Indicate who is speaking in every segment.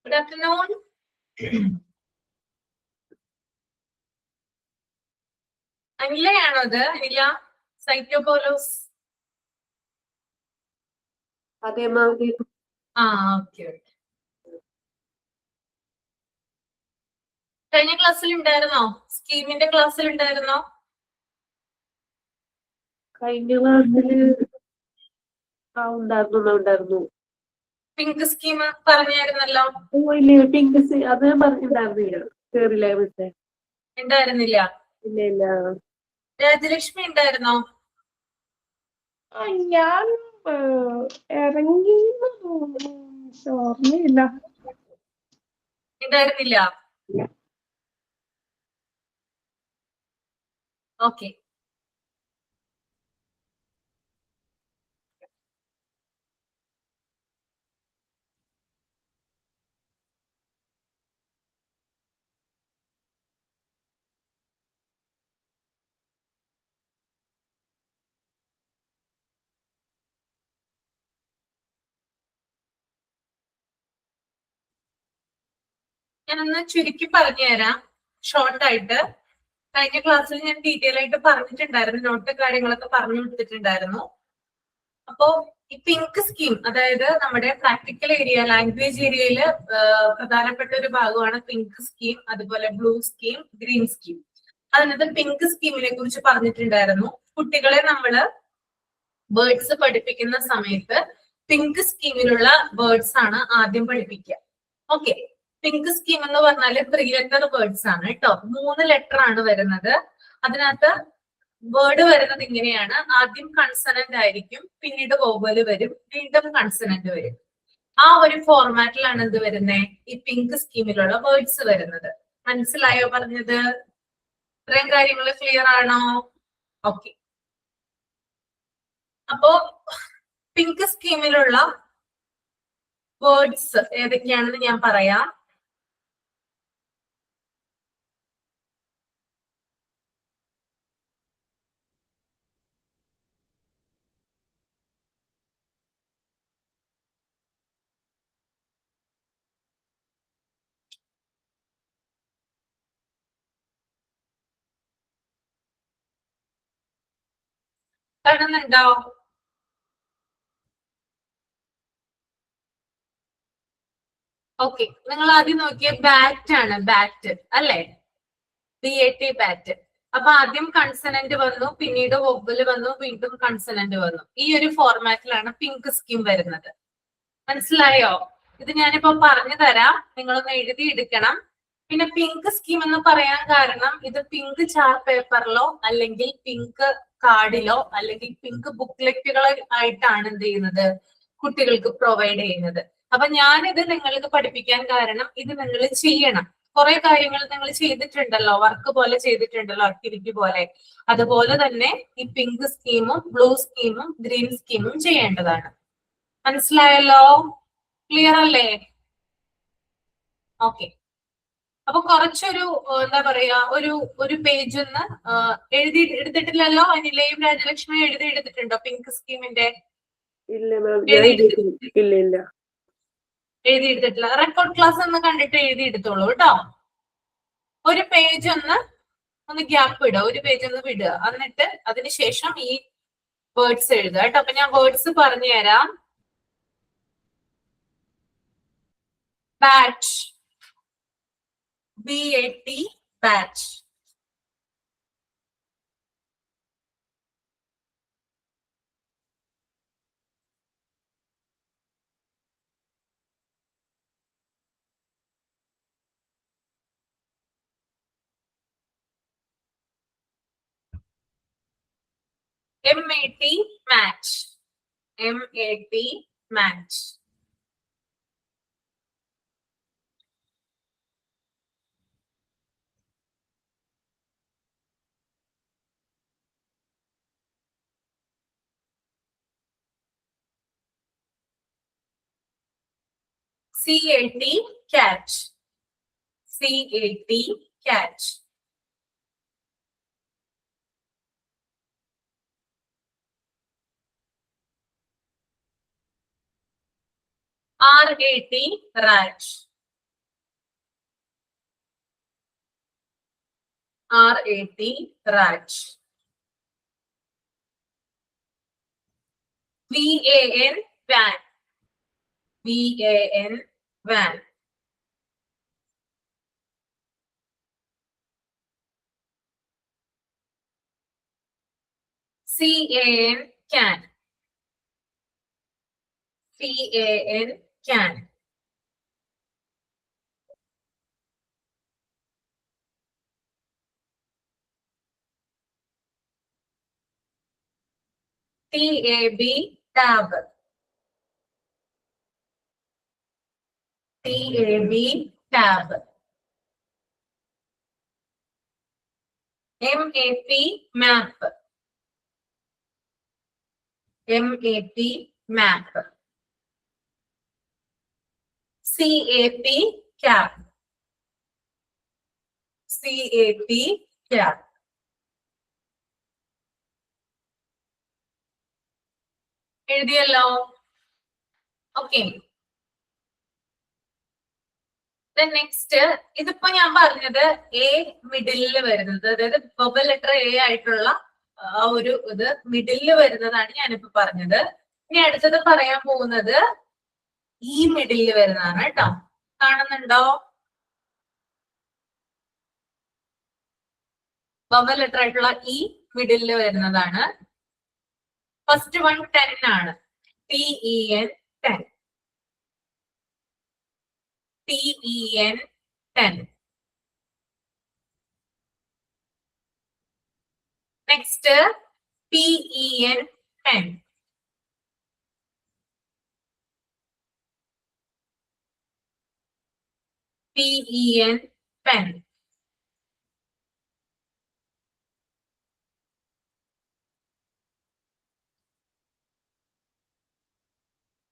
Speaker 1: Good afternoon. അനിലയാണോ അത്? അനില സൈക്ലോപോലോസ്.
Speaker 2: അതെ മാം.
Speaker 1: Okay. കഴിഞ്ഞ ക്ലാസ്സിൽ ഉണ്ടായിരുന്നോ? സ്കീമിന്റെ ക്ലാസ്സിൽ ഉണ്ടായിരുന്നോ?
Speaker 2: കഴിഞ്ഞ ക്ലാസ്സില് ഉണ്ടായിരുന്നു.
Speaker 1: Pink scheme പറഞ്ഞായിരുന്നല്ലോ.
Speaker 2: പിങ്ക് അത് പറഞ്ഞിട്ടുണ്ടായിരുന്നില്ല. കേറില്ല മിസ്സേ.
Speaker 1: ഉണ്ടായിരുന്നില്ല.
Speaker 2: ഇല്ല.
Speaker 1: രാജലക്ഷ്മി ഉണ്ടായിരുന്നോ?
Speaker 2: ഞാൻ ഇറങ്ങി ഓർമ്മയില്ല.
Speaker 1: ഉണ്ടായിരുന്നില്ല. ഓക്കെ. ഞാനൊന്ന് ചുരുക്കി പറഞ്ഞുതരാം ഷോർട്ടായിട്ട്. കഴിഞ്ഞ ക്ലാസ്സിൽ ഞാൻ ഡീറ്റെയിൽ ആയിട്ട് പറഞ്ഞിട്ടുണ്ടായിരുന്നു, നോട്ട് കാര്യങ്ങളൊക്കെ പറഞ്ഞു കൊടുത്തിട്ടുണ്ടായിരുന്നു. അപ്പോ ഈ പിങ്ക് സ്കീം, അതായത് നമ്മുടെ പ്രാക്ടിക്കൽ ഏരിയ, ലാംഗ്വേജ് ഏരിയയിൽ പ്രധാനപ്പെട്ട ഒരു ഭാഗമാണ് പിങ്ക് സ്കീം, അതുപോലെ ബ്ലൂ സ്കീം, ഗ്രീൻ സ്കീം. അതിനകത്ത് പിങ്ക് സ്കീമിനെ കുറിച്ച് പറഞ്ഞിട്ടുണ്ടായിരുന്നു. കുട്ടികളെ നമ്മള് വേർഡ്സ് പഠിപ്പിക്കുന്ന സമയത്ത് പിങ്ക് സ്കീമിലുള്ള വേർഡ്സ് ആണ് ആദ്യം പഠിപ്പിക്കുക. ഓക്കെ. പിങ്ക് സ്കീം എന്ന് പറഞ്ഞാല് 3 ലെറ്റർ വേർഡ്സ് ആണ് കേട്ടോ. 3 ലെറ്റർ ആണ് വരുന്നത്. അതിനകത്ത് വേർഡ് വരുന്നത് ഇങ്ങനെയാണ്: ആദ്യം കൺസണന്റ് ആയിരിക്കും, പിന്നീട് വോവല് വരും, വീണ്ടും കൺസണന്റ് വരും. ആ ഒരു ഫോർമാറ്റിലാണ് എന്ത് വരുന്നത്, ഈ പിങ്ക് സ്കീമിലുള്ള വേർഡ്സ് വരുന്നത്. മനസ്സിലായോ പറഞ്ഞത്? ഇത്രയും കാര്യങ്ങൾ ക്ലിയർ ആണോ? ഓക്കെ. അപ്പോ പിങ്ക് സ്കീമിലുള്ള വേർഡ്സ് ഏതൊക്കെയാണെന്ന് ഞാൻ പറയാം. കാണുന്നുണ്ടോ? ഓക്കെ. നിങ്ങൾ ആദ്യം നോക്കിയ ബാറ്റ് ആണ്, ബാറ്റ് അല്ലേ? BAT, bat. അപ്പൊ ആദ്യം കൺസണന്റ് വന്നു, പിന്നീട് വൊവ്വല് വന്നു, വീണ്ടും കൺസണന്റ് വന്നു. ഈ ഒരു ഫോർമാറ്റിലാണ് പിങ്ക് സ്കീം വരുന്നത്. മനസ്സിലായോ? ഇത് ഞാനിപ്പോ പറഞ്ഞു തരാം, നിങ്ങളൊന്ന് എഴുതിയെടുക്കണം. പിന്നെ പിങ്ക് സ്കീം എന്ന് പറയാൻ കാരണം, ഇത് പിങ്ക് ചാർട്ട് പേപ്പറിലോ അല്ലെങ്കിൽ പിങ്ക് കാർഡിലോ അല്ലെങ്കിൽ പിങ്ക് ബുക്ക്ലെറ്റുകളോ ആയിട്ടാണ് എന്ത് ചെയ്യുന്നത്, കുട്ടികൾക്ക് പ്രൊവൈഡ് ചെയ്യുന്നത്. അപ്പൊ ഞാനിത് നിങ്ങൾക്ക് പഠിപ്പിക്കാൻ കാരണം, ഇത് നിങ്ങൾ ചെയ്യണം. കുറെ കാര്യങ്ങൾ നിങ്ങൾ ചെയ്തിട്ടുണ്ടല്ലോ, വർക്ക് പോലെ ചെയ്തിട്ടുണ്ടല്ലോ, ആക്ടിവിറ്റി പോലെ. അതുപോലെ തന്നെ ഈ പിങ്ക് സ്കീമും ബ്ലൂ സ്കീമും ഗ്രീൻ സ്കീമും ചെയ്യേണ്ടതാണ്. മനസ്സിലായല്ലോ? ക്ലിയർ അല്ലേ? ഓക്കെ. അപ്പൊ കുറച്ചൊരു എന്താ പറയാ, ഒരു പേജ് ഒന്ന് എടുത്തിട്ടില്ലല്ലോ? അനിലയും രാജലക്ഷ്മിയും എടുത്തിട്ടുണ്ടോ പിങ്ക് സ്കീമിന്റെ?
Speaker 2: ഇല്ല.
Speaker 1: എടുത്തിട്ടില്ല. റെക്കോർഡ് ക്ലാസ് ഒന്ന് കണ്ടിട്ട് എടുത്തോളൂ കേട്ടോ. ഒരു പേജ് ഒന്ന് ഗ്യാപ്പ് ഇടുക, ഒരു പേജ് ഒന്ന് വിടുക, എന്നിട്ട് അതിനുശേഷം ഈ വേർഡ്സ് എഴുതുക കേട്ടോ. അപ്പൊ ഞാൻ വേർഡ്സ് പറഞ്ഞു തരാം. Bat, BAT, bat. MAT, match. MAT, match. CAT, catch. CAT, catch. RAT, rat. R-A-T, rat. V-A-N, van. V-A-N, van. C-A-N, can. C-A-N, can. T-A-B, tab. T-A-B, tab. M-A-P, map. M-A-P, map. C-A-P, cap. C-A-P, cap. എഴുതിയല്ലോ. Okay. Next ഇതിപ്പോ ഞാൻ പറഞ്ഞത് A മിഡിലില് വരുന്നത്, അതായത് bubble letter A ആയിട്ടുള്ള ആ ഒരു ഇത് മിഡിലില് വരുന്നതാണ് ഞാനിപ്പോ പറഞ്ഞത്. ഇനി അടുത്തത് പറയാൻ പോകുന്നത് ഈ മിഡിലില് വരുന്നതാണ് കേട്ടോ. കാണുന്നുണ്ടോ? ബബിൾ ലെറ്റർ ആയിട്ടുള്ള ഈ മിഡിലില് വരുന്നതാണ്. ഫസ്റ്റ് വൺ 10 ആണ്. TEN 10. TEN 10. Next PEN 10. PEN 10.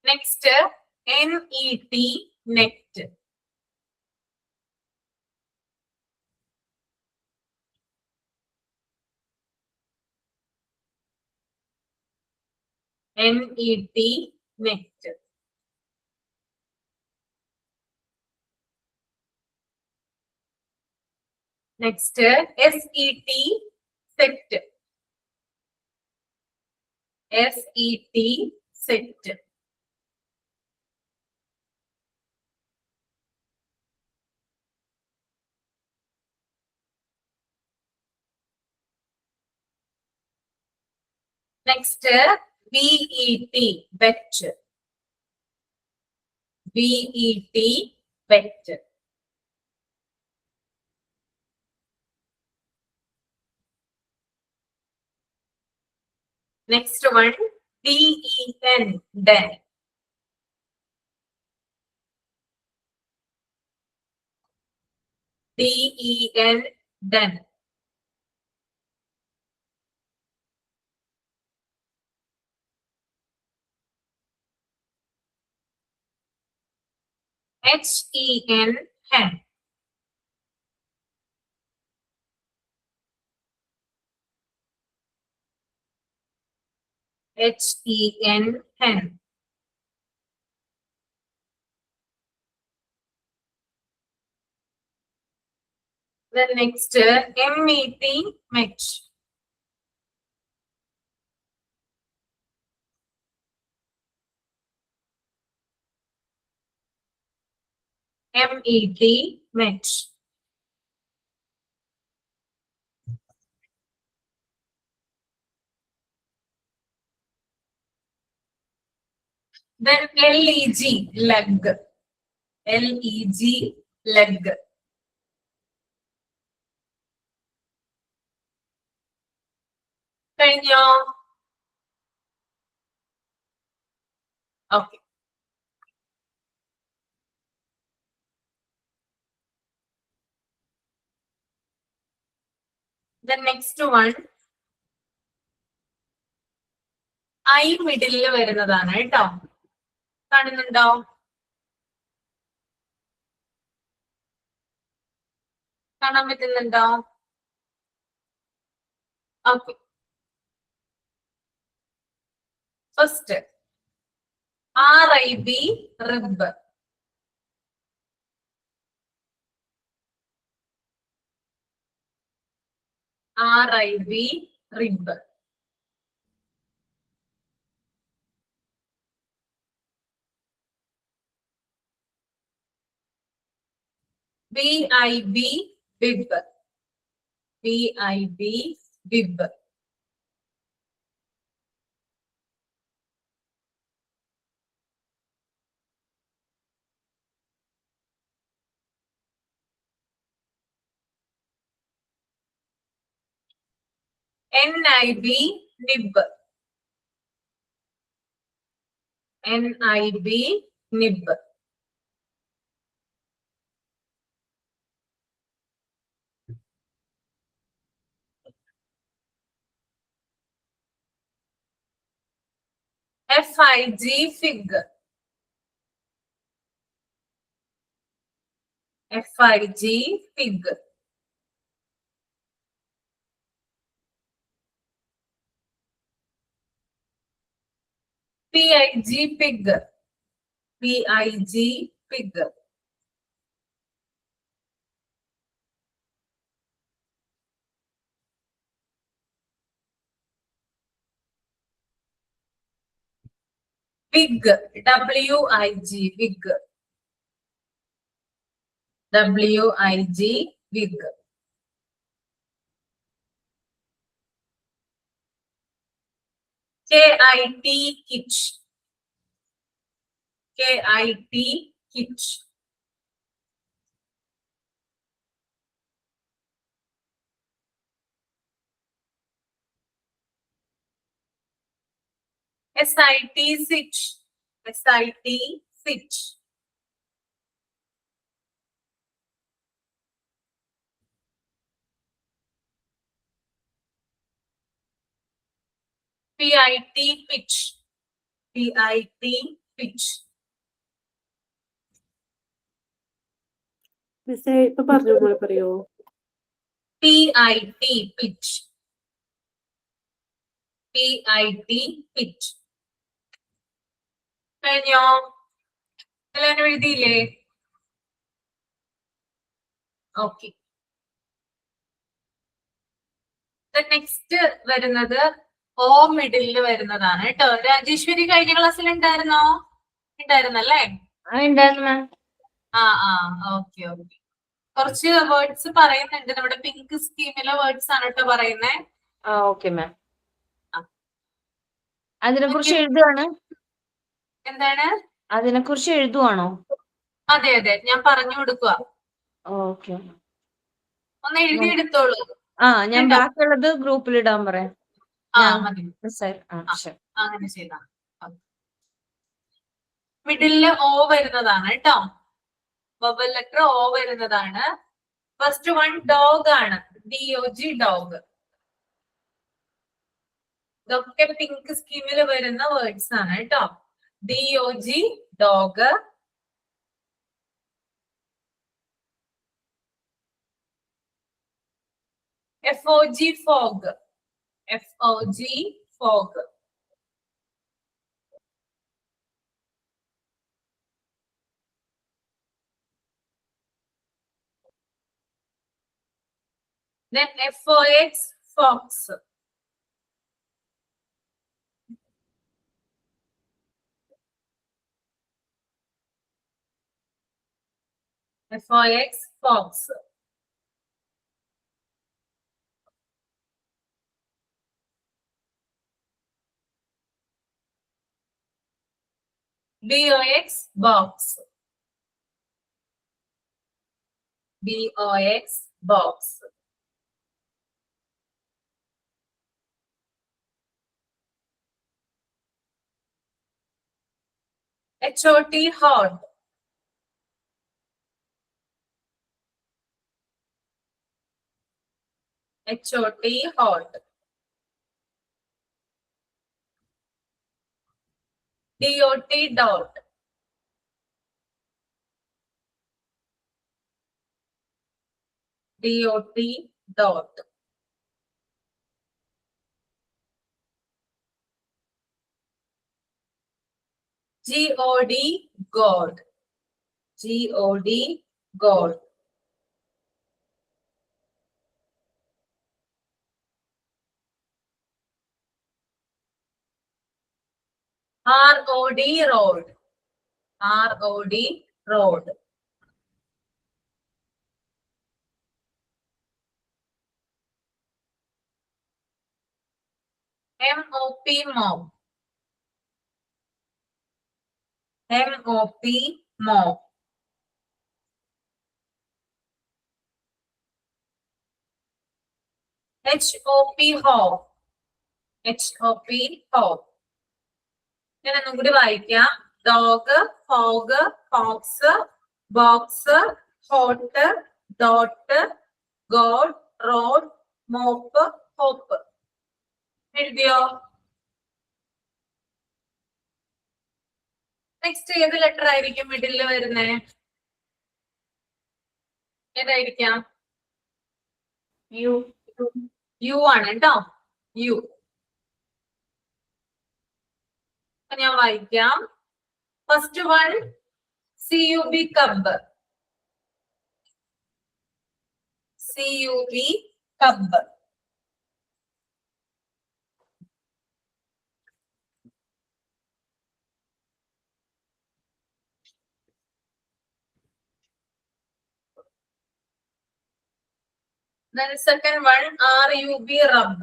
Speaker 1: Next NET, net. NET, net. Next SET, set. SET, set. Next BET, bet. BET, bet. Next one DEN, den. DEN, den. HEN, hen. HEN, hen. Then next MET, met. MET, met. Then LEG, leg. LEG, leg. കഴിഞ്ഞോ? Okay. The next one I middle വരുന്നതാണ് കേട്ടോ. കാണുന്നുണ്ടോ? കാണാൻ പറ്റുന്നുണ്ടോ? Okay. First RIB, rib. RIB, rib. BIB, bib. BIB, bib. NIB, nib. NIB, nib. FIG, fig. FIG, fig. PIG, pig. PIG, pig. Wig, WIG, wig. WIG, wig. KIT, kitch. KIT, kitch. SIT, sitch. SIT, sitch. PIT, pitch. PIT, pitch.
Speaker 2: മിസ്സേ ഇപ്പൊ പറഞ്ഞു കൂടെ പറയോ?
Speaker 1: PIT, pitch. PIT, pitch. കഴിഞ്ഞോ? എല്ലാവരും എഴുതിയില്ലേ? Okay. Next വരുന്നത് ഓ മിഡിലിൽ വരുന്നതാണ് കേട്ടോ. രാജേശ്വരി കഴിഞ്ഞ ക്ലാസ്സിൽ ഉണ്ടായിരുന്നോ? ഉണ്ടായിരുന്നല്ലേ? Okay okay. കുറച്ച് വേർഡ്സ് പറയുന്നുണ്ട്. നമ്മുടെ പിങ്ക് സ്കീമിലെ വേർഡ്സ് ആണ് കേട്ടോ പറയുന്നേ.
Speaker 3: Okay ma'am. അതിനെ കുറിച്ച് എഴുതുവാണ്.
Speaker 1: എന്താണ്?
Speaker 3: അതിനെ കുറിച്ച് എഴുതുവാണോ?
Speaker 1: അതെ അതെ, ഞാൻ പറഞ്ഞു കൊടുക്കുക.
Speaker 3: ഓക്കെ.
Speaker 1: ഒന്ന് എഴുതിയെടുത്തോളൂ.
Speaker 3: ഞാൻ ബാക്കിയുള്ളത് ഗ്രൂപ്പിൽ ഇടാൻ പറയാം.
Speaker 1: അങ്ങനെ ചെയ്താ മിഡിലില് ഓ വരുന്നതാണ് കേട്ടോ. വവൽ ലെറ്റർ ഓ വരുന്നതാണ്. ഫസ്റ്റ് വൺ ഡോഗ് ആണ്. DOG, dog. ഇതൊക്കെ പിങ്ക് സ്കീമിൽ വരുന്ന വേർഡ്സ് ആണ് കേട്ടോ. DOG, dog. FOG, fog. FOG, fog. Then FOX, fox. FOX, fox. BOX, box. BOX, box. HOT, hot. HOT, hot. DOT, dot. DOT, dot. GOD, God. GOD, God. ROD road. ROD road. MOP mob. MOP mob. HOP hop. HOP hop. ഞാൻ ഒന്നും കൂടി വായിക്കാം. Dog, fog, fox, box, hot, dot, god, road, mop, hope. എഴുതിയോ? Next ഏത് letter ആയിരിക്കും മിഡിലിൽ വരുന്നേ? ഏതായിരിക്കാം? U ആണ് കേട്ടോ. യു. ഞാൻ വായിക്കാം. ഫസ്റ്റ് വൺ CUB കബ്. CUB കബ്. Then second one RUB rub.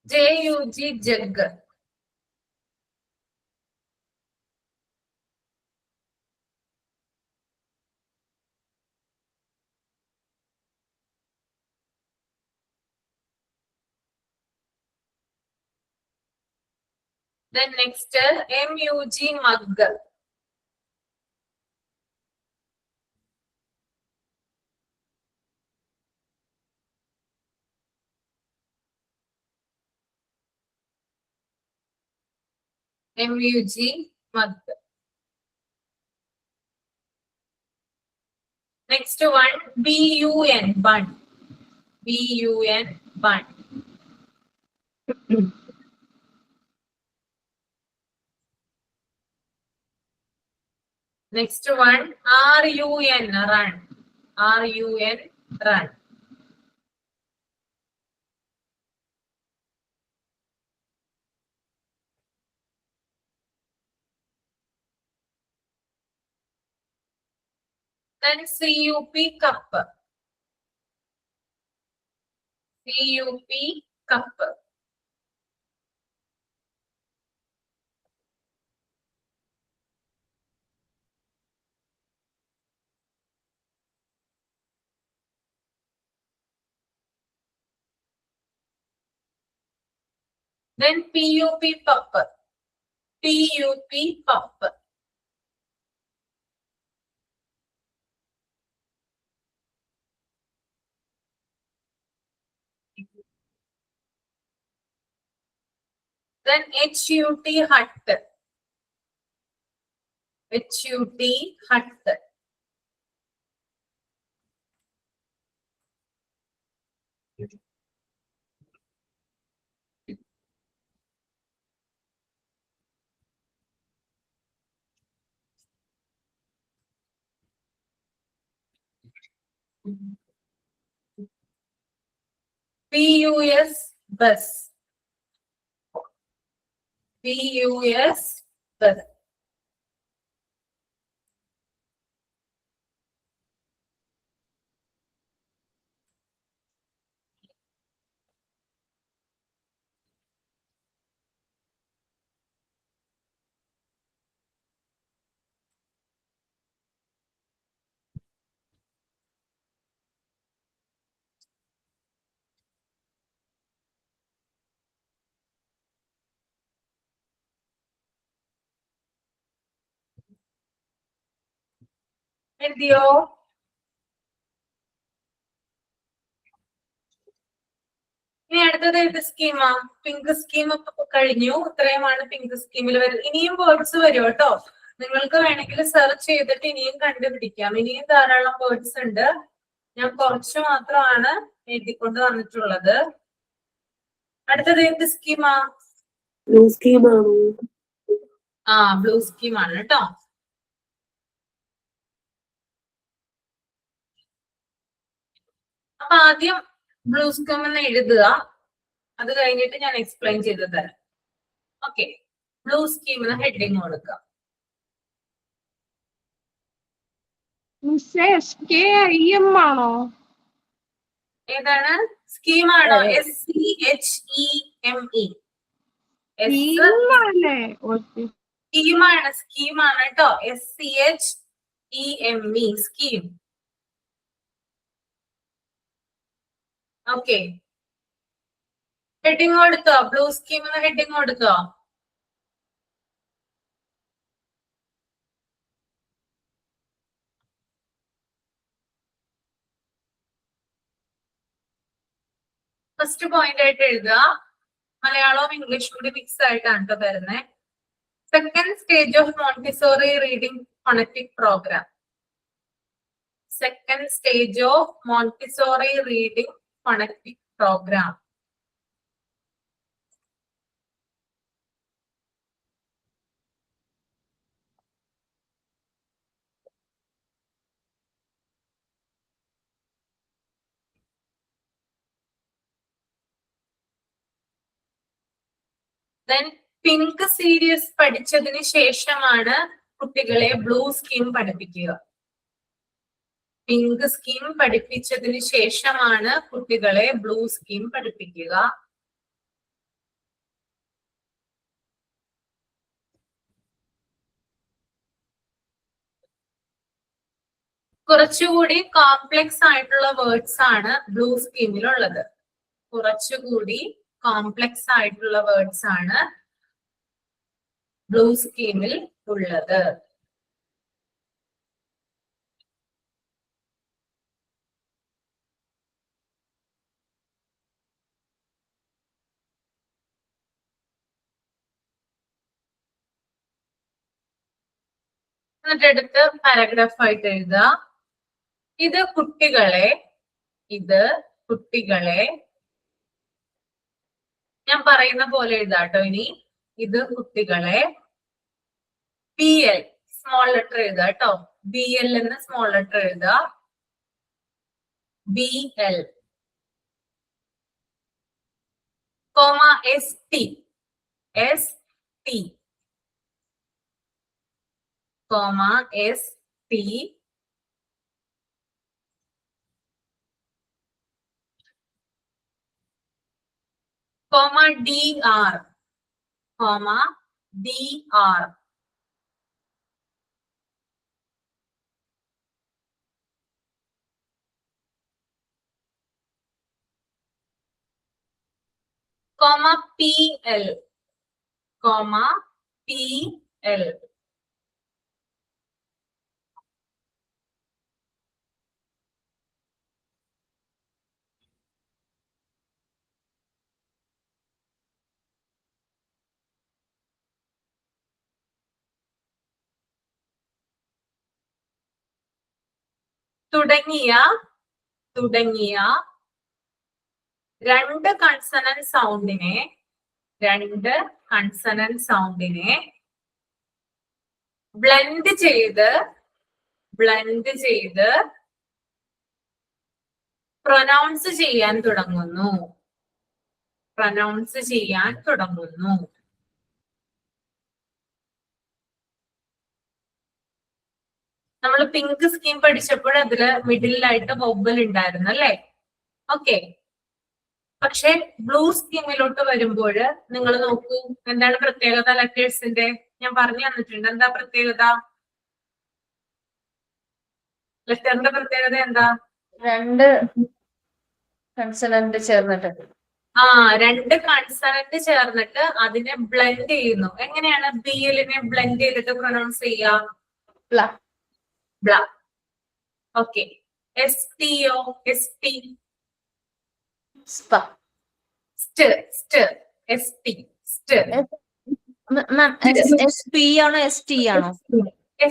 Speaker 1: JUG jug. Then next MUG mug. MUG mug. Next one BUN bun. BUN bun. Next one RUN run. RUN run. Then CUP cup. CUP cup. Then PUP pup. PUP pup. Then HUT hut. HUT hut. PUS bus. PUS bus. എഴുതിയോ? ഇനി അടുത്തത് ഏത് schema? Pink scheme കഴിഞ്ഞു. ഇത്രയുമാണ് pink സ്കീമിൽ വരുന്നത്. ഇനിയും words വരും കേട്ടോ. നിങ്ങൾക്ക് വേണമെങ്കിൽ സെർച്ച് ചെയ്തിട്ട് ഇനിയും കണ്ടുപിടിക്കാം. ഇനിയും ധാരാളം വേർഡ്സ് ഉണ്ട്. ഞാൻ കുറച്ച് മാത്രമാണ് എഴുതിക്കൊണ്ട് വന്നിട്ടുള്ളത്. അടുത്തത് ഏത് സ്കീമാ?
Speaker 2: ബ്ലൂ സ്കീമാണോ?
Speaker 1: ബ്ലൂ സ്കീമാണ് കേട്ടോ. അപ്പൊ ആദ്യം ബ്ലൂ സ്കീം എന്ന് എഴുതുക, അത് കഴിഞ്ഞിട്ട് ഞാൻ എക്സ്പ്ലെയിൻ ചെയ്ത് തരാം. ഓക്കെ, ബ്ലൂ സ്കീം എന്ന ഹെഡിങ് കൊടുക്കുക.
Speaker 2: SKIM ആണോ?
Speaker 1: ഏതാണ്? സ്കീമാണോ? SCHEME. സ്കീമാണ് കേട്ടോ. SCHEME scheme. ഓക്കെ, ഹെഡിങ് കൊടുത്തോ? ബ്ലൂ സ്കീം എന്ന ഹെഡിങ് കൊടുത്തോ? ഫസ്റ്റ് പോയിന്റ് ആയിട്ട് എഴുതുക. മലയാളവും ഇംഗ്ലീഷും കൂടി മിക്സ് ആയിട്ടാണ് കേട്ടോ തരുന്നത്. Second stage of Montessori reading phonetic program. Second stage of Montessori reading phonetic program. Then pink series പഠിച്ചതിന് ശേഷമാണ് കുട്ടികളെ ബ്ലൂ സ്കീം പഠിപ്പിക്കുക. പിങ്ക് സ്കീം പഠിപ്പിച്ചതിന് ശേഷമാണ് കുട്ടികളെ ബ്ലൂ സ്കീം പഠിപ്പിക്കുക. കുറച്ചുകൂടി കോംപ്ലക്സ് ആയിട്ടുള്ള വേർഡ്സ് ആണ് ബ്ലൂ സ്കീമിലുള്ളത്. കുറച്ചുകൂടി കോംപ്ലക്സ് ആയിട്ടുള്ള വേർഡ്സ് ആണ് ബ്ലൂ സ്കീമിൽ ഉള്ളത്. എന്നിട്ട് അടുത്ത് പാരഗ്രാഫ് ആയിട്ട് എഴുതുക. ഇത് കുട്ടികളെ ഞാൻ പറയുന്ന പോലെ എഴുതാട്ടോ. ഇനി ഇത് കുട്ടികളെ BL സ്മോൾ ലെറ്റർ എഴുതുക കേട്ടോ. BL എന്ന് സ്മോൾ ലെറ്റർ എഴുതുക. BL comma ST comma ST comma DR comma PL തുടങ്ങിയ രണ്ട് കൺസണന്റ് സൗണ്ടിനെ ബ്ലെൻഡ് ചെയ്ത് പ്രൊനൗൺസ് ചെയ്യാൻ തുടങ്ങുന്നു. നമ്മൾ പിങ്ക് സ്കീം പഠിച്ചപ്പോൾ അതില് മിഡിലായിട്ട് വൊവൽ ഉണ്ടായിരുന്നു അല്ലേ? ഓക്കെ, പക്ഷെ ബ്ലൂ സ്കീമിലോട്ട് വരുമ്പോൾ നിങ്ങൾ നോക്കൂ, എന്താണ് പ്രത്യേകത ലെറ്റേഴ്സിന്റെ? ഞാൻ പറഞ്ഞു തന്നിട്ടുണ്ട്. എന്താ പ്രത്യേകത? ലെറ്ററിന്റെ പ്രത്യേകത എന്താ?
Speaker 3: രണ്ട് കൺസണന്റ് ചേർന്നിട്ട്.
Speaker 1: രണ്ട് കൺസണന്റ് ചേർന്നിട്ട് അതിനെ ബ്ലെൻഡ് ചെയ്യുന്നു. എങ്ങനെയാണ് BLനെ ബ്ലെൻഡ് ചെയ്തിട്ട് പ്രൊനൗൺസ് ചെയ്യാം? ബ്ല. ഓക്കെ, STയോ? ST
Speaker 3: സ്പ. SP ആണോ ST ആണോ?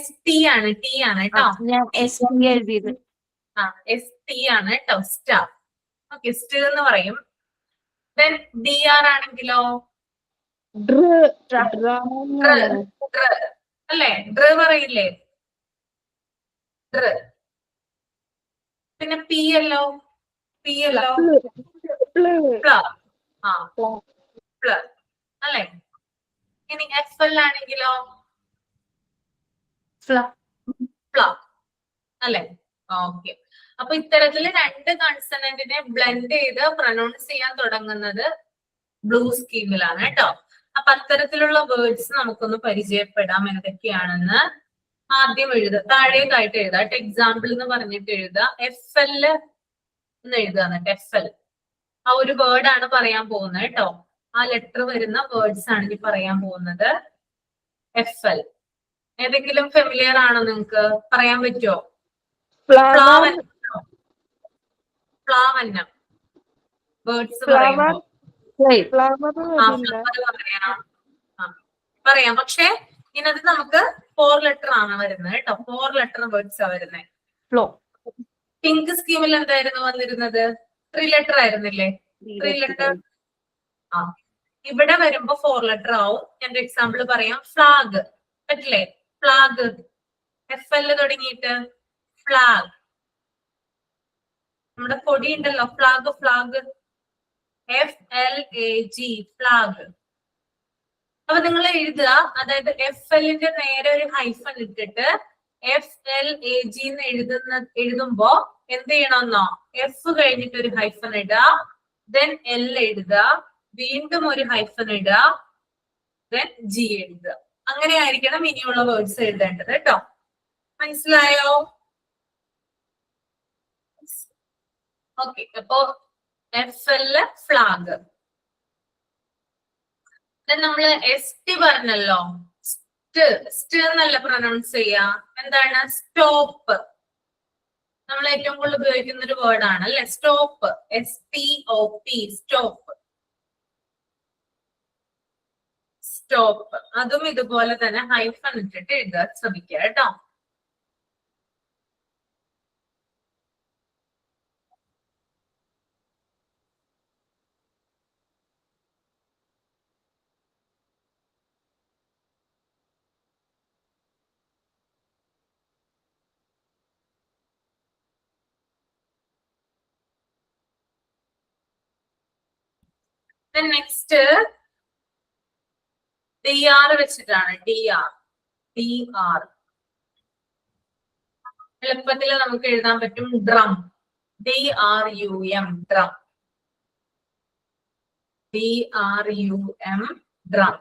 Speaker 1: ST ആണ്, T ആണ് കേട്ടോ.
Speaker 3: ഞാൻ SP എഴുതിയത്.
Speaker 1: ST ആണ് കേട്ടോ. സ്റ്റാർ. ഓക്കെ, സ്റ്റ് എന്ന് പറയും. ദെൻ DR ആണെങ്കിലോ? അല്ലേ? ഡ്ര പറയില്ലേ? ഡ്ര. പിന്നെ PLോ? പി അല്ലോ പ്ല ആ പ്ല അല്ലെ. ഇനി എഫ് എൽ ആണെങ്കിലോ പ്ല അല്ലെ. ഓക്കെ. അപ്പൊ ഇത്തരത്തില് രണ്ട് കൺസണന്റിനെ ബ്ലെൻഡ് ചെയ്ത് പ്രൊനൗൺസ് ചെയ്യാൻ തുടങ്ങുന്നത് ബ്ലൂ സ്കീമിലാണ് കേട്ടോ. അപ്പൊ അത്തരത്തിലുള്ള വേർഡ്സ് നമുക്കൊന്ന് പരിചയപ്പെടാം എന്തൊക്കെയാണെന്ന്. ആദ്യം എഴുതുക, താഴേക്കായിട്ട് എഴുതാം. എക്സാമ്പിൾ എന്ന് പറഞ്ഞിട്ട് എഴുതുക. എഫ് എൽ എന്ന് എഴുതുക. എന്നിട്ട് എഫ് എൽ ആ ഒരു വേർഡ് ആണ് പറയാൻ പോകുന്നത് കേട്ടോ. ആ ലെറ്റർ വരുന്ന വേർഡ്സ് ആണ് ഇനി പറയാൻ പോകുന്നത്. എഫ് എൽ ഏതെങ്കിലും ഫെമിലിയർ ആണോ നിങ്ങൾക്ക്? പറയാൻ പറ്റുമോ? പ്ലാവന്നം. പ്ലാവന്നം വേർഡ്സ് പറയുമ്പോ പറയാം. പക്ഷെ ഇതിനകത്ത് നമുക്ക് 4 ലെറ്റർ ആണ് വരുന്നത് കേട്ടോ. 4 ലെറ്റർ വേർഡ്സ് ആ വരുന്നത്. പിങ്ക് സ്കീമിൽ എന്തായിരുന്നു വന്നിരുന്നത്? 3 ലെറ്റർ ആയിരുന്നില്ലേ? 3 ലെറ്റർ. ആ ഇവിടെ വരുമ്പോ 4 ലെറ്റർ ആവും. എന്റെ എക്സാമ്പിൾ പറയാം. ഫ്ലാഗ് പറ്റില്ലേ? ഫ്ലാഗ് എഫ് എൽ തുടങ്ങിയിട്ട് ഫ്ലാഗ്. നമ്മുടെ കൊടി ഉണ്ടല്ലോ, ഫ്ലാഗ്. Flag FLAG flag. അപ്പൊ നിങ്ങൾ എഴുതുക, അതായത് എഫ് എല്ലിന്റെ നേരെ ഒരു ഹൈഫൻ ഇട്ടിട്ട് FLAG എന്ന് എഴുതുമ്പോ എന്ത് ചെയ്യണമെന്നോ, എഫ് കഴിഞ്ഞിട്ട് ഒരു ഹൈഫൻ ഇടുക, ദെൻ എൽ എഴുതുക, വീണ്ടും ഒരു ഹൈഫൻ ഇടുക, ദെൻ ജി എഴുതുക. അങ്ങനെ ആയിരിക്കണം ഇനിയുള്ള വേർഡ്സ് എഴുതേണ്ടത് കേട്ടോ. മനസ്സിലായോ? ഓക്കെ. അപ്പോ എഫ് എൽ ഫ്ലാഗ്. നമ്മള് ST പറഞ്ഞല്ലോ. സ്റ്റ് എന്നല്ല പ്രൊനൗൺസ് ചെയ്യാ. എന്താണ്? സ്റ്റോപ്പ്. നമ്മൾ ഏറ്റവും കൂടുതൽ ഉപയോഗിക്കുന്ന ഒരു വേർഡ് ആണ് അല്ലെ, സ്റ്റോപ്പ്. STOP stop. സ്റ്റോപ്പ്. അതും ഇതുപോലെ തന്നെ ഹൈഫൺ ഇട്ടിട്ട് എഴുതാൻ ശ്രമിക്കുക കേട്ടോ. നെക്സ്റ്റ് DR വെച്ചിട്ടാണ്. DR എളുപ്പത്തിൽ നമുക്ക് എഴുതാൻ പറ്റും. Drum. DRUM drum. DRUM drum.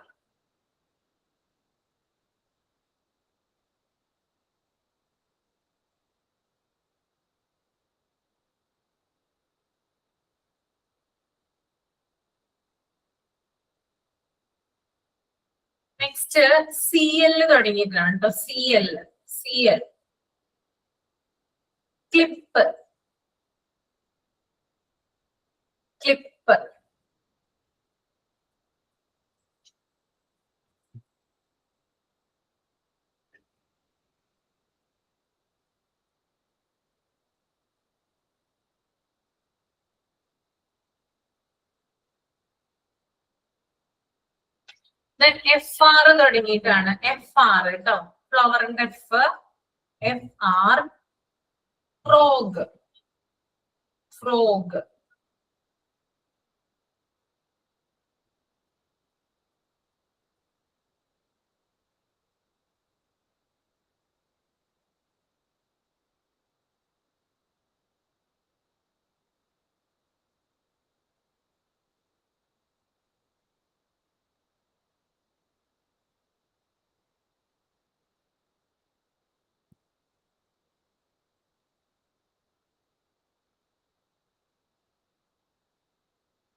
Speaker 1: Next CL തുടങ്ങിയിട്ടാണ് കേട്ടോ. CL clip. Clip. FR തുടങ്ങിയിട്ടാണ്. FR കേട്ടോ. ഫ്ലവറിന്റെ FR. ഫ്രോഗ്. ഫ്രോഗ്.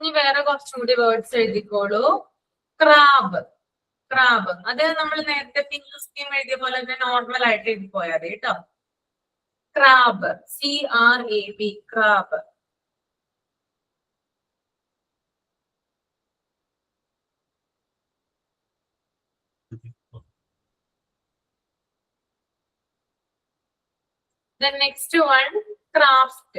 Speaker 1: ഇനി വേറെ കുറച്ചുകൂടി വേർഡ്സ് എഴുതിക്കോളൂ. ക്രാബ്. ക്രാബ് അത് നമ്മൾ നേരത്തെ പിങ്ക് സ്കീം എഴുതിയ പോലെ തന്നെ നോർമൽ ആയിട്ട് എഴുതി പോയാൽ മതി കേട്ടോ. Crab. CRAB crab. The next one, craft.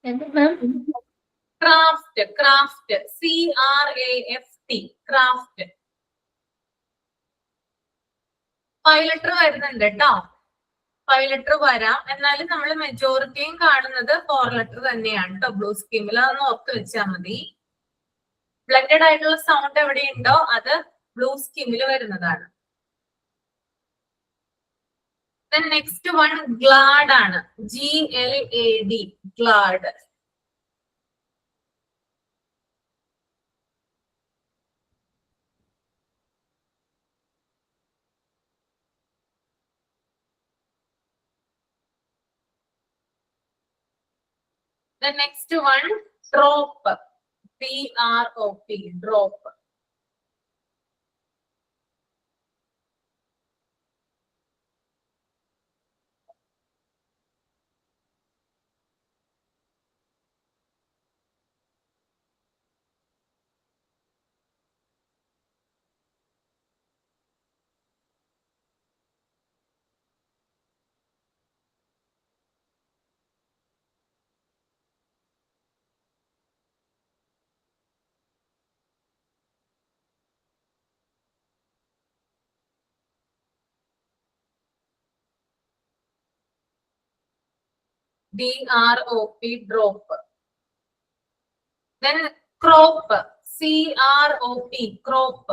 Speaker 3: എന്ത് മാം?
Speaker 1: Craft. CRAFT. T craft. 5 letter വരുന്നുണ്ട് കേട്ടോ. 5 ലെറ്റർ വരാം. എന്നാലും നമ്മൾ മെജോറിറ്റിയും കാണുന്നത് 4 ലെറ്റർ തന്നെയാണ് കേട്ടോ ബ്ലൂ സ്കീമിൽ. അതൊന്ന് ഓർത്ത് വെച്ചാൽ മതി. ബ്ലെൻഡഡ് ആയിട്ടുള്ള സൗണ്ട് എവിടെയുണ്ടോ അത് ബ്ലൂ സ്കീമിൽ വരുന്നതാണ്. നെക്സ്റ്റ് വൺ ഗ്ലാഡ് ആണ്. GLAD GLAAD. The next one drop. DROP drop. DROP drop. Then crop. CROP crop.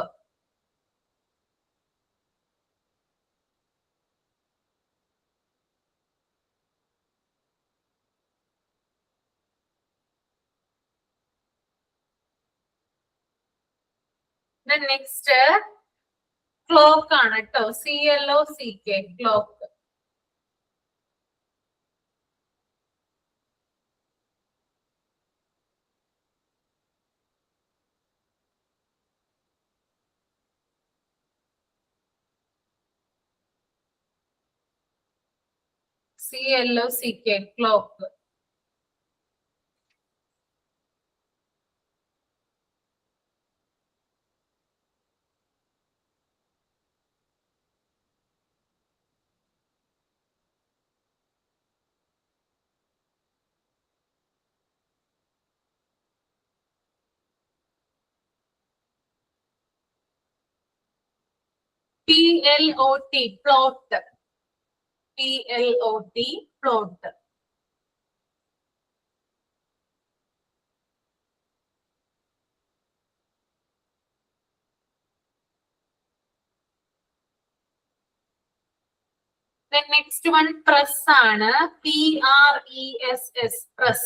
Speaker 1: Then next clock ആണ് കേട്ടോ. CLOCK clock. CLOCK clock. PLOT plot. PLOT plot. Then next one press ആണ്. PRESS press.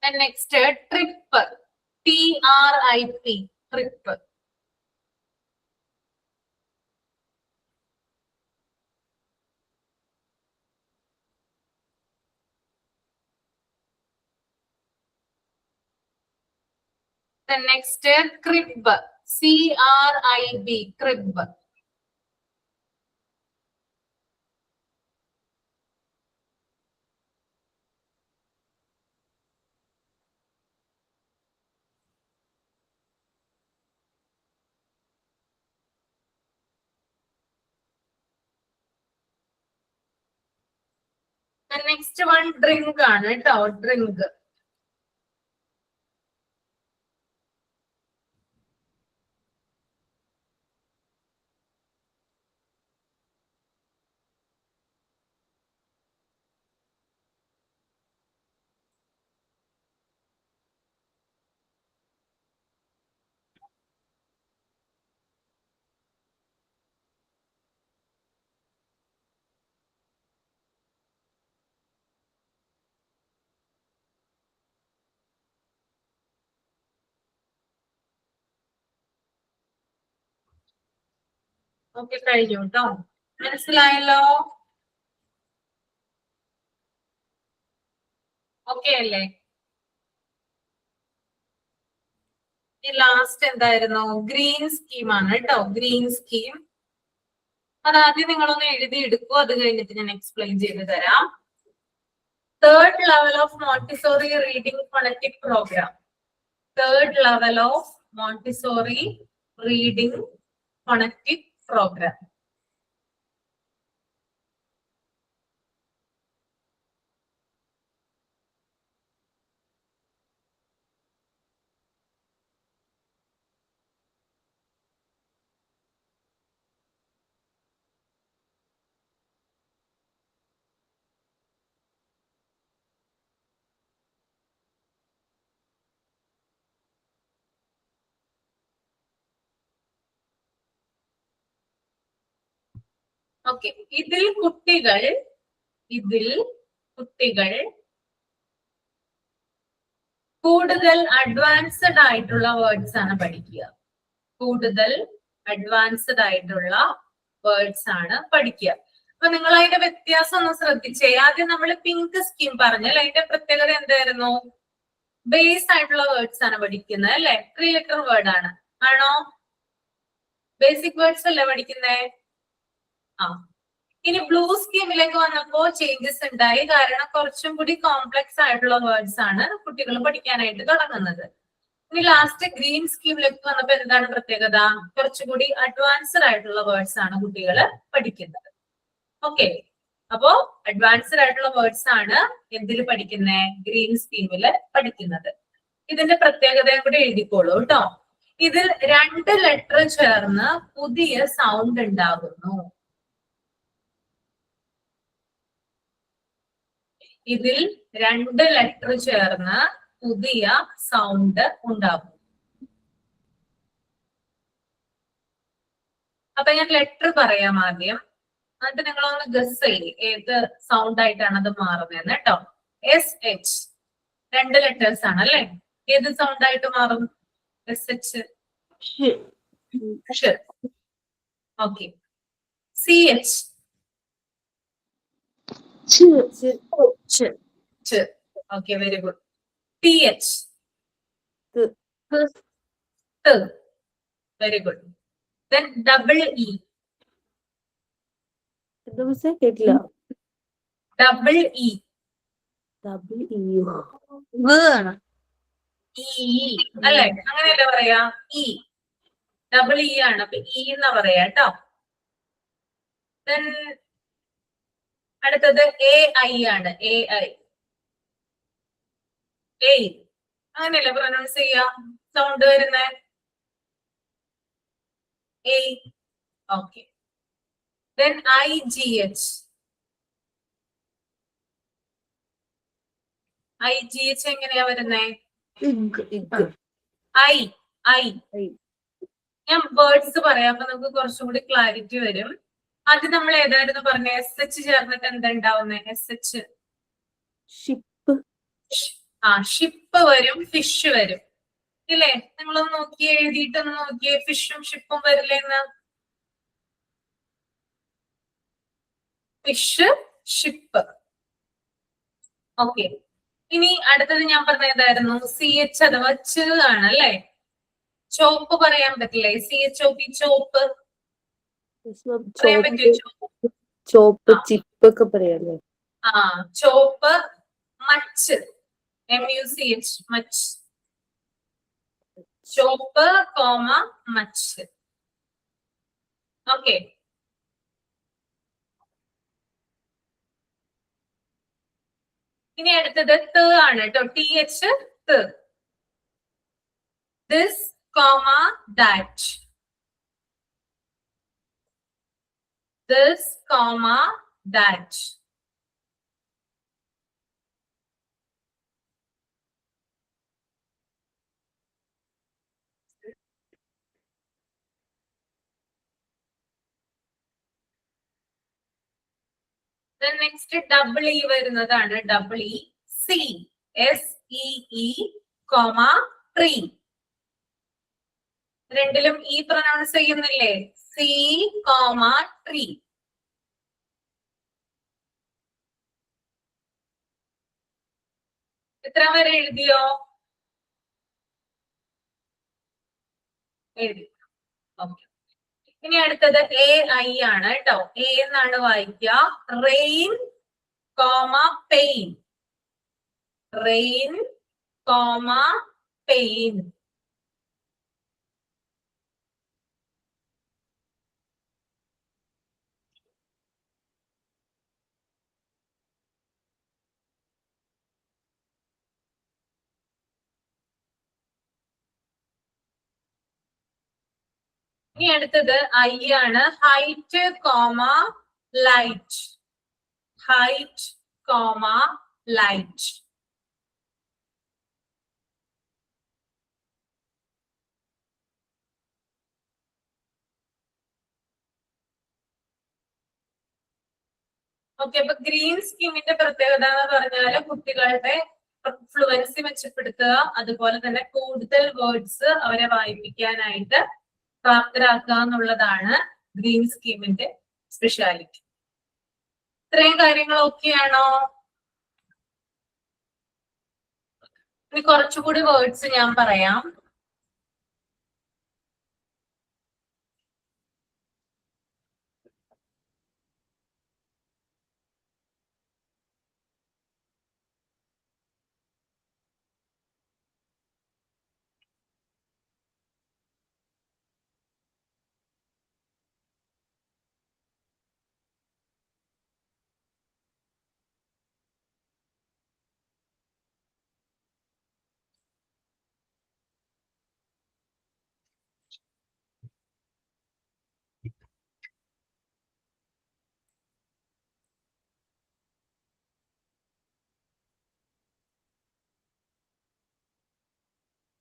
Speaker 1: Then next trip. TRIP trip. Then next crib. CRIB crib. The next one drink ആണ് കേട്ടോ. Drink. Okay കഴിഞ്ഞു കേട്ടോ. മനസ്സിലായല്ലോ? Okay അല്ലേ? ഈ last എന്തായിരുന്നു? Green scheme ആണ് കേട്ടോ. ഗ്രീൻ സ്കീം അതാദ്യം നിങ്ങളൊന്ന് എഴുതി എടുക്കൂ. അത് കഴിഞ്ഞിട്ട് ഞാൻ എക്സ്പ്ലെയിൻ ചെയ്ത് തരാം. Third level of Montessori reading phonetic program. Third level of Montessori reading phonetic program. Okay, ഇതിൽ കുട്ടികൾ കൂടുതൽ അഡ്വാൻസ്ഡ് ആയിട്ടുള്ള വേർഡ്സ് ആണ് പഠിക്കുക. കൂടുതൽ അഡ്വാൻസ്ഡ് ആയിട്ടുള്ള വേർഡ്സ് ആണ് പഠിക്കുക. അപ്പൊ നിങ്ങൾ അതിന്റെ വ്യത്യാസം ഒന്ന് ശ്രദ്ധിച്ചേ. ആദ്യം നമ്മൾ പിങ്ക് സ്കീം പറഞ്ഞാൽ അതിന്റെ പ്രത്യേകത എന്തായിരുന്നു? ബേസ് ആയിട്ടുള്ള വേർഡ്സ് ആണ് പഠിക്കുന്നത് അല്ലെ? 3 ലെറ്റർ വേർഡ് ആണ്. ആണോ? ബേസിക് വേർഡ്സ് അല്ലേ പഠിക്കുന്നേ? ആ. ഇനി ബ്ലൂ സ്കീമിലേക്ക് വന്നപ്പോ ചേഞ്ചസ് ഉണ്ടായി. കാരണം കുറച്ചും കൂടി കോംപ്ലക്സ് ആയിട്ടുള്ള വേർഡ്സ് ആണ് കുട്ടികൾ പഠിക്കാനായിട്ട് തുടങ്ങുന്നത്. ഇനി ലാസ്റ്റ് ഗ്രീൻ സ്കീമിലേക്ക് വന്നപ്പോ എന്താണ് പ്രത്യേകത? കുറച്ചുകൂടി അഡ്വാൻസ്ഡ് ആയിട്ടുള്ള വേർഡ്സ് ആണ് കുട്ടികൾ പഠിക്കുന്നത്. ഓക്കെ, അപ്പോ അഡ്വാൻസ്ഡ് ആയിട്ടുള്ള വേർഡ്സ് ആണ് എന്തിൽ പഠിക്കുന്നത്? ഗ്രീൻ സ്കീമില് പഠിക്കുന്നത്. ഇതിന്റെ പ്രത്യേകതയും കൂടി എഴുതിക്കോളൂ കേട്ടോ. ഇതിൽ 2 ലെറ്റർ ചേർന്ന് പുതിയ സൗണ്ട് ഉണ്ടാകുന്നു. ഇതിൽ 2 ലെറ്റർ ചേർന്ന് പുതിയ സൗണ്ട് ഉണ്ടാകും. അപ്പൊ ഞാൻ ലെറ്റർ പറയാം ആദ്യം, എന്നിട്ട് നിങ്ങളൊന്ന് ഗസ് ചെയ്യും ഏത് സൗണ്ട് ആയിട്ടാണ് അത് മാറുന്നതെന്ന് കേട്ടോ. SH 2 ലെറ്റേഴ്സ് ആണ് അല്ലെ? ഏത് സൗണ്ട് ആയിട്ട് മാറും? SH. Okay. CH. Okay, very good. TH. Very good. Then double E.
Speaker 3: കേട്ടില്ല.
Speaker 1: Double E. അല്ലെ? അങ്ങനെയല്ലേ പറയാ? E. ഡബിൾ E ആണ്. അപ്പൊ E എന്നാ പറയാ കേട്ടോ. Then അടുത്തത് AI ആണ്. AI. അങ്ങനെയല്ലേ പ്രൊനൗൺസ് ചെയ്യാ? സൗണ്ട് വരുന്നേ A. Okay. Then IGH. IGH എങ്ങനെയാ വരുന്നേ? I. ഞാൻ വേർഡ്സ് പറയാം, അപ്പൊ നമുക്ക് കുറച്ചും കൂടി ക്ലാരിറ്റി വരും. അത് നമ്മൾ ഏതായിരുന്നു പറഞ്ഞ? SH ചേർന്നിട്ട് എന്താ ഉണ്ടാവുന്നേ? SH. ഷിപ്പ് വരും, ഫിഷ് വരും ഇല്ലേ? നിങ്ങളൊന്ന് നോക്കിയേ, എഴുതിയിട്ടൊന്ന് നോക്കിയേ. ഫിഷും ഷിപ്പും വരില്ലെന്ന്. Fish, ship. ഓക്കെ. ഇനി അടുത്തത് ഞാൻ പറഞ്ഞ ഏതായിരുന്നു? CH അഥവാ ച് ആണ് അല്ലെ? ചോപ്പ് പറയാൻ പറ്റില്ലേ? CHOP, ചോപ്പ് പറയാൻ പറ്റുമോ?
Speaker 3: ചോപ്പ്, ചിപ്പ് ഒക്കെ പറയാല്ലേ?
Speaker 1: Chop. Much, MUCH, much. Chop, much. Okay. ഇനി അടുത്തത് ത് ആണ് കേട്ടോ. TH, ത്. This, that. This, that. Then next double E വരുന്നതാണ്. double E. C, SEE, tree. രണ്ടിലും E പ്രൊനൗൺസ് ചെയ്യുന്നില്ലേ? C, tree. എത്ര വരെ എഴുതിയോ? എഴുതി. ഓക്കെ. ഇനി അടുത്തത് AI ആണ് കേട്ടോ. A എന്നാണ് വായിക്കുക. Rain, pain. Rain, pain. ഇനി അടുത്തത് ഐ ആണ്. Height comma light. Height comma light. Okay, അപ്പൊ ഗ്രീൻ സ്കീമിന്റെ പ്രത്യേകത എന്ന് പറഞ്ഞാല് കുട്ടികളുടെ ഫ്ലുവൻസി മെച്ചപ്പെടുത്തുക, അതുപോലെ തന്നെ കൂടുതൽ വേർഡ്സ് അവരെ വായിപ്പിക്കാനായിട്ട് പ്രാപ്തരാക്കുക എന്നുള്ളതാണ് ഗ്രീൻ സ്കീമിന്റെ സ്പെഷ്യാലിറ്റി. ഇത്രയും കാര്യങ്ങൾ ഓക്കെയാണോ? ഇനി കുറച്ചുകൂടി വേർഡ്സ് ഞാൻ പറയാം.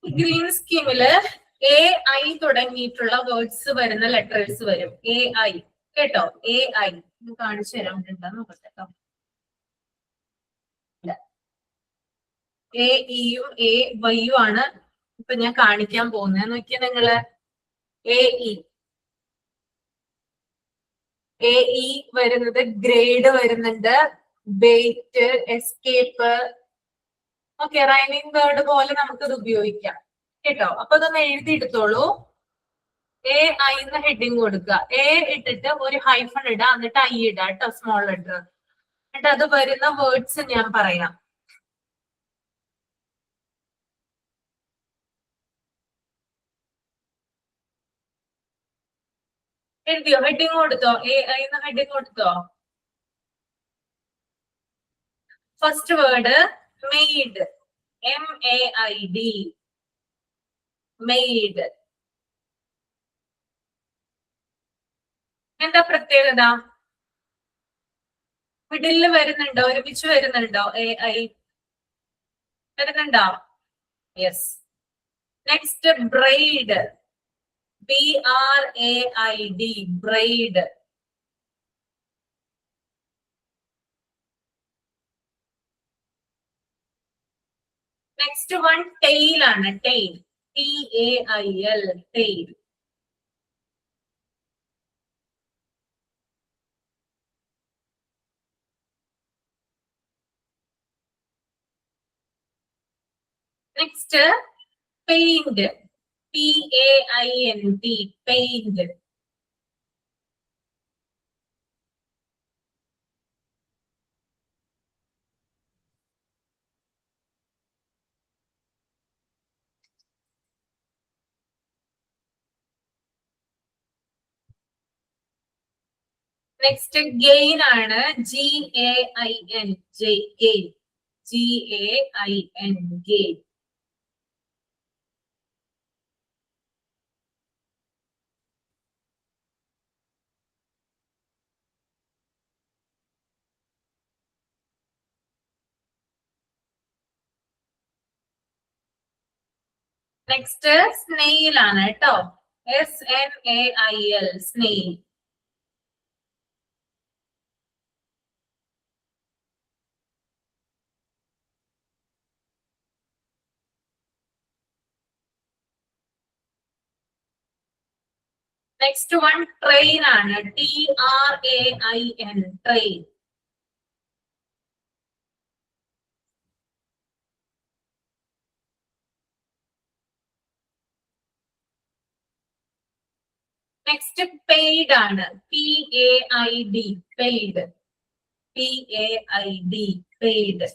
Speaker 1: ഗ്രീൻ സ്കീമില് എ ഐ തുടങ്ങിയിട്ടുള്ള വേർഡ്സ് വരുന്ന ലെറ്റേഴ്സ് വരും. എ ഐ, കേട്ടോ? എ ഐ കാണിച്ചു തരാൻ നോക്കട്ടെ കേട്ടോ. എ ഇയും എ വൈയും ആണ് ഇപ്പൊ ഞാൻ കാണിക്കാൻ പോകുന്നത്. നോക്കിയാൽ നിങ്ങള് എ ഇ, എ ഇ വരുന്നത് ഗ്രേഡ് വരുന്നുണ്ട്, bait, escape. Okay, rhyming word പോലെ നമുക്കത് ഉപയോഗിക്കാം കേട്ടോ. അപ്പൊ അതൊന്ന് എഴുതിയെടുത്തോളൂ. എ ഐ എന്ന് ഹെഡിങ് കൊടുക്കുക. എ ഇട്ടിട്ട് ഒരു ഹൈഫൺ ഇടുക, എന്നിട്ട് ഐ ഇടുക കേട്ടോ, സ്മോൾ ലെറ്റർ. എന്നിട്ട് അത് വരുന്ന വേർഡ്സ് ഞാൻ പറയാം. എഴുതിയോ? ഹെഡിങ് കൊടുത്തോ? എ ഐ എന്ന് ഹെഡിങ് കൊടുത്തോ? First word maid, MAID, maid. എന്താ പ്രത്യേകത? മിഡില് വരുന്നുണ്ടോ? ഒരുമിച്ച് വരുന്നുണ്ടോ? എ ഐ വരുന്നുണ്ടോ? Yes. Next braid, BRAID, braid. Next one tail ആണ്. Tail, TAIL, tail. Next paint, PAINT, paint. Next gain ആണ്. GAIN, gain, GAIN, gain. Next snail ആണ് കേട്ടോ. SNAIL, snail. Next one train ആണ്. TRAIN, train. Next paid ആണ്. PAID, paid, PAID, paid.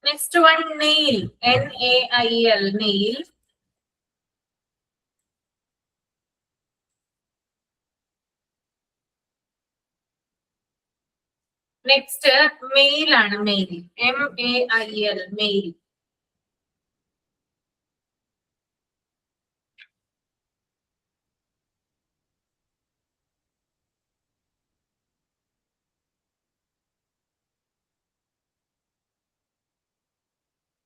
Speaker 1: Next one nail, NAIL, nail. Next mail ആണ്, mail, MAIL, mail.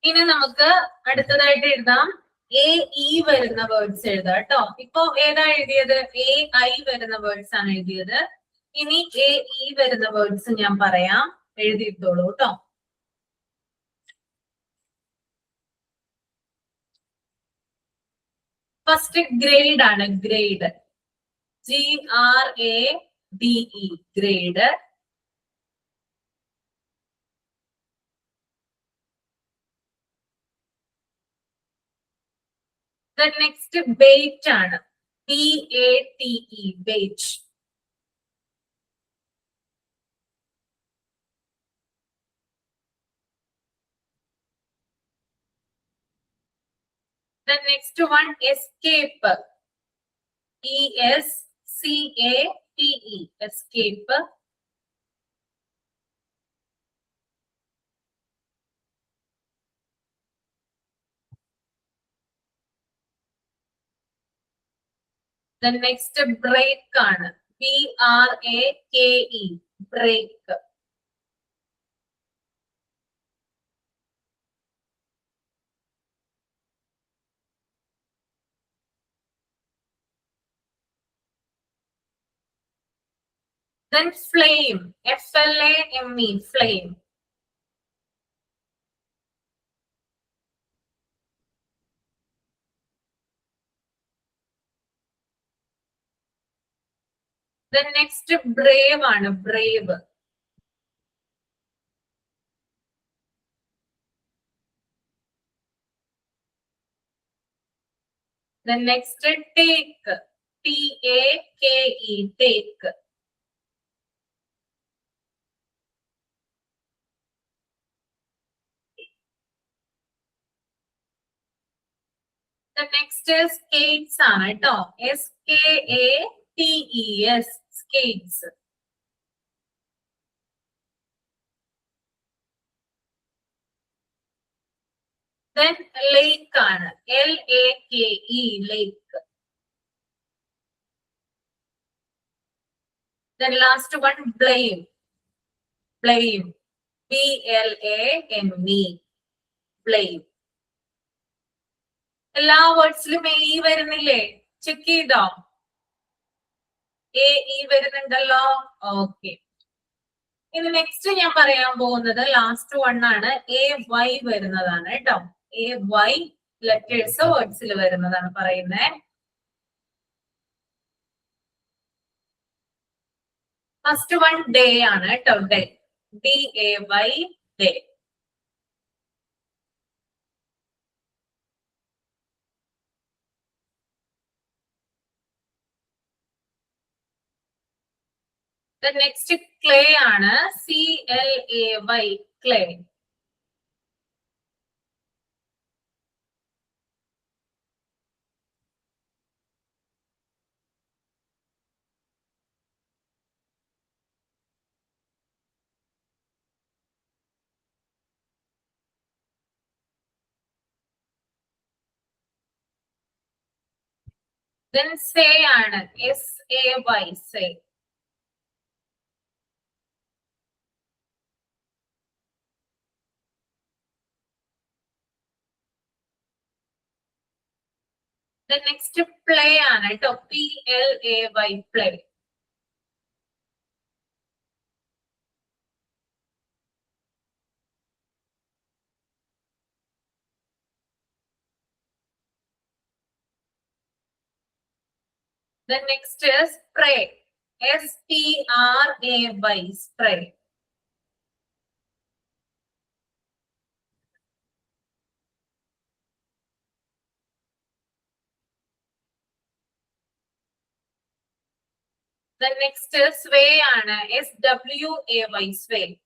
Speaker 1: ഇനി നമുക്ക് അടുത്തതായിട്ട് എഴുതാം AE വരുന്ന വേർഡ്സ് എഴുതാം കേട്ടോ. ഇപ്പൊ ഏതാ എഴുതിയത്? AI വരുന്ന വേർഡ്സ് ആണ് എഴുതിയത്. ഇനി AE വരുന്ന വേർഡ്സ് ഞാൻ പറയാം, എഴുതിയിട്ടോളൂ കേട്ടോ. ഫസ്റ്റ് ഗ്രേഡ് ആണ്, ഗ്രേഡ്, GRADE, ഗ്രേഡ്. നെക്സ്റ്റ് ബേറ്റ് ആണ്, BATE, ബേറ്റ്. The next one, escape, ESCAPE, escape. The next break ആണ്, BRAKE, break. Then flame, FLAME, flame. The next brave ആണ്, brave. The next take, TAKE, take. The next skates ആണ് കേട്ടോ, SKATES, skates. Then lake ആണ്, LAKE, lake. Then last one, blame, blame, BLAME, blame. എല്ലാ വേർഡ്സിലും AE വരുന്നില്ലേ? Check ചെയ്തോ? AE വരുന്നുണ്ടല്ലോ. Okay. ഇനി next ഞാൻ പറയാൻ പോകുന്നത് ലാസ്റ്റ് വൺ ആണ്, AY വരുന്നതാണ് കേട്ടോ. AY ലെറ്റേഴ്സ് വേർഡ്സിൽ വരുന്നതാണ് പറയുന്നത്. ഫസ്റ്റ് വൺ ഡേ ആണ് കേട്ടോ, day, DAY, day. The next clay ആണ്, CLAY, clay. Then say ആണ്, SAY, say. The next play ആണ് കേട്ടോ, PLAY, play. The next is spray, SPRAY, spray. The next is sway ആണ്, SWAY, sway.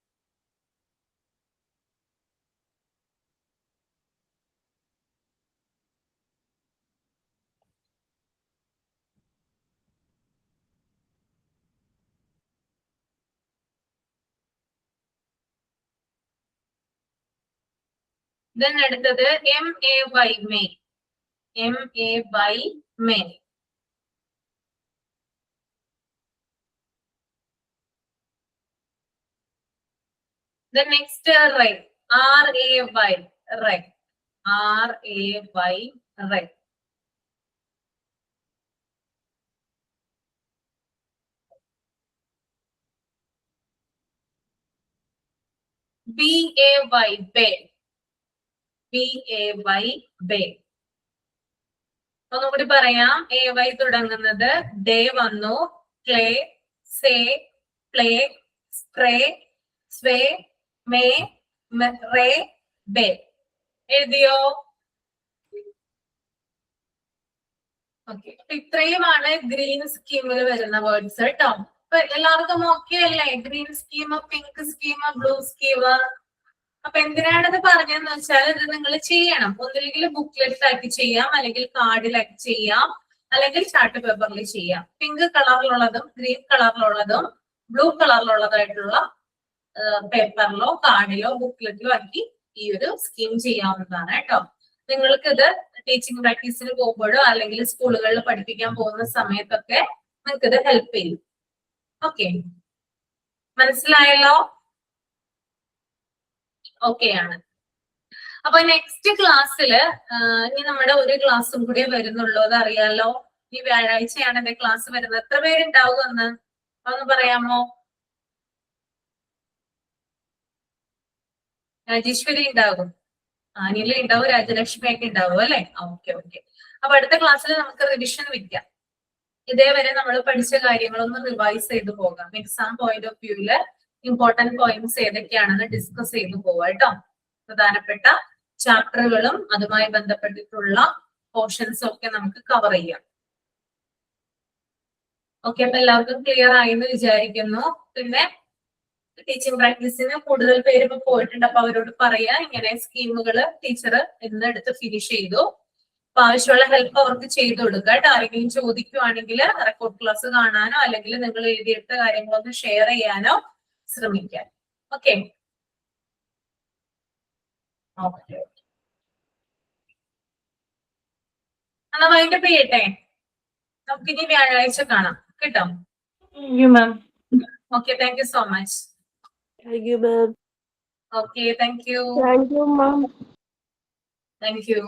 Speaker 1: Then അടുത്തത് MAY May. MAY May. The next right. RAY. Right. RAY. Right. BAY. Bay. BAY. Bay. ഒന്നുകൂടി പറയാം. AY തുടങ്ങുന്നത് day വന്നു, play, say, play, spray, സ്വേ, may, ray, bay. എഴുതിയോ? Okay, ഇത്രയുമാണ് green സ്കീമിൽ വരുന്ന വേർഡ്സ് കേട്ടോ. അപ്പൊ എല്ലാവർക്കും ഓക്കെ അല്ലേ? Green scheme, pink scheme, blue scheme. അപ്പൊ എന്തിനാണിത് പറഞ്ഞതെന്ന് വെച്ചാൽ ഇത് നിങ്ങൾ ചെയ്യണം. ഒന്നില്ലെങ്കിൽ ബുക്ക്ലെറ്റ് ആക്കി ചെയ്യാം, അല്ലെങ്കിൽ കാർഡിലാക്കി ചെയ്യാം, അല്ലെങ്കിൽ ചാർട്ട് പേപ്പറിൽ ചെയ്യാം. പിങ്ക് കളറിലുള്ളതും ഗ്രീൻ കളറിലുള്ളതും ബ്ലൂ കളറിലുള്ളതായിട്ടുള്ള പേപ്പറിലോ കാർഡിലോ ബുക്ക്ലെറ്റിലോ ആക്കി ഈ ഒരു സ്കീം ചെയ്യാവുന്നതാണ് കേട്ടോ. നിങ്ങൾക്ക് ഇത് ടീച്ചിങ് പ്രാക്ടീസിന് പോകുമ്പോഴോ അല്ലെങ്കിൽ സ്കൂളുകളിൽ പഠിപ്പിക്കാൻ പോകുന്ന സമയത്തൊക്കെ നിങ്ങൾക്ക് ഇത് ഹെൽപ്പ് ചെയ്യും. ഓക്കെ, മനസ്സിലായല്ലോ? ഓക്കെ ആണ്. അപ്പൊ നെക്സ്റ്റ് ക്ലാസ്സില് ഇനി നമ്മുടെ ഒരു ക്ലാസ്സും കൂടി വരുന്നുള്ളൂ, അത് അറിയാലോ. ഈ വ്യാഴാഴ്ചയാണ് എന്റെ ക്ലാസ് വരുന്നത്. എത്ര പേരുണ്ടാവും എന്ന് ഒന്ന് പറയാമോ? രാജേശ്വരി ഉണ്ടാകും, അനില ഉണ്ടാവും, രാജലക്ഷ്മി ഒക്കെ ഉണ്ടാവും അല്ലെ? Okay okay. അപ്പൊ അടുത്ത ക്ലാസ്സിൽ നമുക്ക് റിവിഷൻ വെക്കാം. ഇതേവരെ നമ്മൾ പഠിച്ച കാര്യങ്ങളൊന്ന് റിവൈസ് ചെയ്ത് പോകാം. എക്സാം പോയിന്റ് ഓഫ് വ്യൂവില് ഇമ്പോർട്ടന്റ് പോയിന്റ്സ് ഏതൊക്കെയാണെന്ന് ഡിസ്കസ് ചെയ്ത് പോവാം കേട്ടോ. പ്രധാനപ്പെട്ട ചാപ്റ്ററുകളും അതുമായി ബന്ധപ്പെട്ടിട്ടുള്ള പോർഷൻസും ഒക്കെ നമുക്ക് കവർ ചെയ്യാം. ഓക്കെ, അപ്പൊ എല്ലാവർക്കും ക്ലിയർ ആയി എന്ന് വിചാരിക്കുന്നു. പിന്നെ ടീച്ചിങ് പ്രാക്ടീസിന് കൂടുതൽ പേര് ഇപ്പൊ പോയിട്ടുണ്ട്. അപ്പൊ അവരോട് പറയാ, ഇങ്ങനെ സ്കീമുകൾ ടീച്ചർ ഇന്ന് എടുത്ത് ഫിനിഷ് ചെയ്തു. അപ്പൊ ആവശ്യമുള്ള ഹെൽപ്പ് അവർക്ക് ചെയ്തു കൊടുക്കുക കേട്ടോ. ആരെങ്കിലും ചോദിക്കുവാണെങ്കിൽ റെക്കോർഡ് ക്ലാസ് കാണാനോ അല്ലെങ്കിൽ നിങ്ങൾ എഴുതിയെടുത്ത കാര്യങ്ങളൊന്ന് ഷെയർ ചെയ്യാനോ ശ്രമിക്കാം. ഓക്കെ ഓക്കെ, എന്നാ വൈൻഡപ്പ് ചെയ്യട്ടെ. നമുക്കിനി വ്യാഴാഴ്ച കാണാം കേട്ടോ. Okay, thank you so much.
Speaker 3: Thank you, ma'am.
Speaker 1: Okay, thank you.
Speaker 2: Thank you, ma'am.
Speaker 1: Thank you.